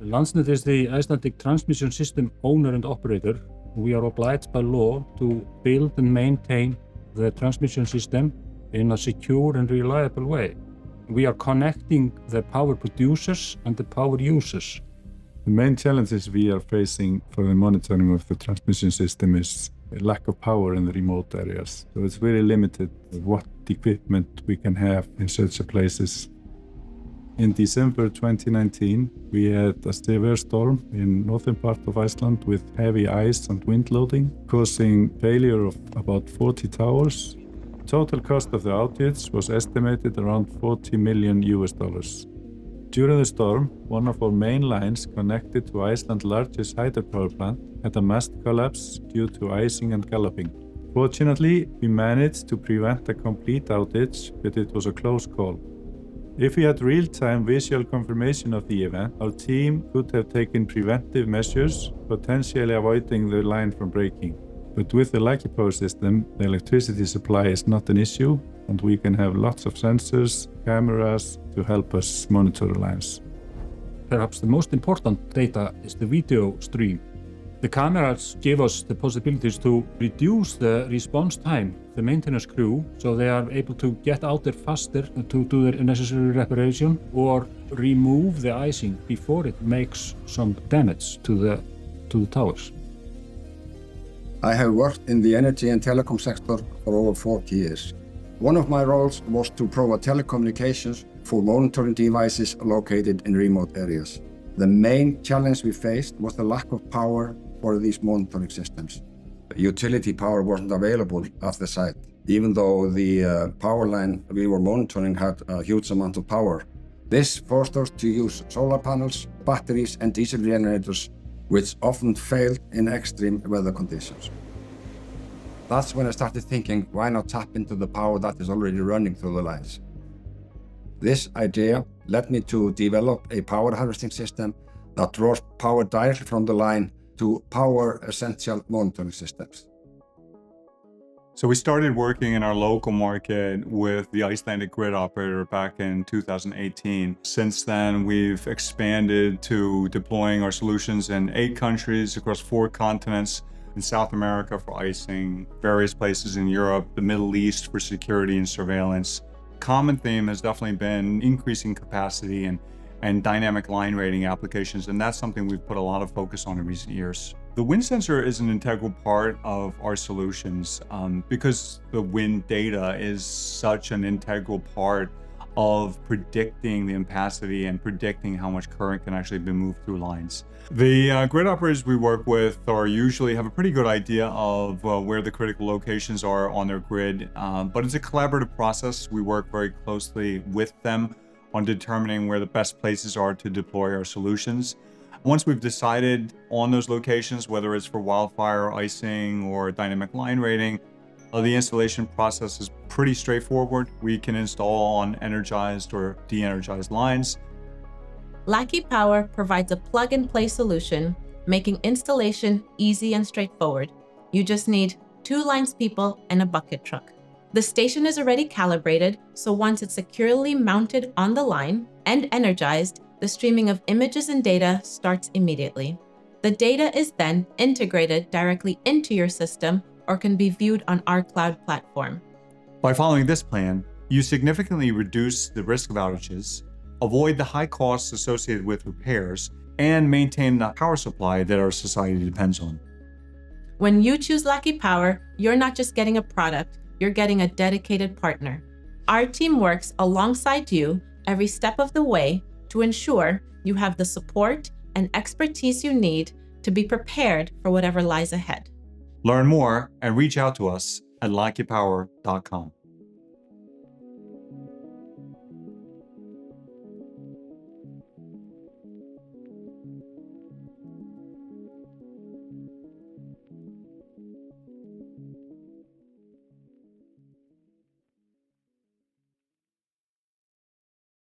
Landsnet is the Icelandic transmission system owner and operator. We are obliged by law to build and maintain the transmission system in a secure and reliable way. We are connecting the power producers and the power users. The main challenges we are facing for the monitoring of the transmission system is a lack of power in the remote areas. So it's very limited what equipment we can have in such places. In December 2019, we had a severe storm in northern part of Iceland with heavy ice and wind loading, causing failure of about 40 towers. Total cost of the outage was estimated around $40 million. During the storm, one of our main lines connected to Iceland's largest hydropower plant had a mast collapse due to icing and galloping. Fortunately, we managed to prevent a complete outage, but it was a close call. If we had real-time visual confirmation of the event, our team could have taken preventive measures, potentially avoiding the line from breaking. But with the Laki Power system, the electricity supply is not an issue, and we can have lots of sensors, cameras to help us monitor the lines. Perhaps the most important data is the video stream. The cameras give us the possibilities to reduce the response time, the maintenance crew, so they are able to get out there faster to do the necessary reparation or remove the icing before it makes some damage to the towers. I have worked in the energy and telecom sector for over 40 years. One of my roles was to provide telecommunications for monitoring devices located in remote areas. The main challenge we faced was the lack of power for these monitoring systems. Utility power wasn't available at the site, even though the power line we were monitoring had a huge amount of power. This forced us to use solar panels, batteries, and diesel generators, which often failed in extreme weather conditions. That's when I started thinking, why not tap into the power that is already running through the lines? This idea led me to develop a power harvesting system that draws power directly from the line to power essential monitoring systems. So we started working in our local market with the Icelandic grid operator back in 2018. Since then, we've expanded to deploying our solutions in 8 countries across 4 continents, in South America for icing, various places in Europe, the Middle East for security and surveillance. Common theme has definitely been increasing capacity and dynamic line rating applications, and that's something we've put a lot of focus on in recent years. The wind sensor is an integral part of our solutions because the wind data is such an integral part of predicting the ampacity and predicting how much current can actually be moved through lines. The grid operators we work with usually have a pretty good idea of where the critical locations are on their grid, but it's a collaborative process. We work very closely with them on determining where the best places are to deploy our solutions. Once we've decided on those locations, whether it's for wildfire, icing, or dynamic line rating, the installation process is pretty straightforward. We can install on energized or de-energized lines. Laki Power provides a plug-and-play solution, making installation easy and straightforward. You just need 2 linespeople and a bucket truck. The station is already calibrated, so once it's securely mounted on the line and energized, the streaming of images and data starts immediately. The data is then integrated directly into your system or can be viewed on our cloud platform. By following this plan, you significantly reduce the risk of outages, avoid the high costs associated with repairs, and maintain the power supply that our society depends on. When you choose Laki Power, you're not just getting a product, you're getting a dedicated partner. Our team works alongside you every step of the way to ensure you have the support and expertise you need to be prepared for whatever lies ahead. Learn more and reach out to us at lakipower.com.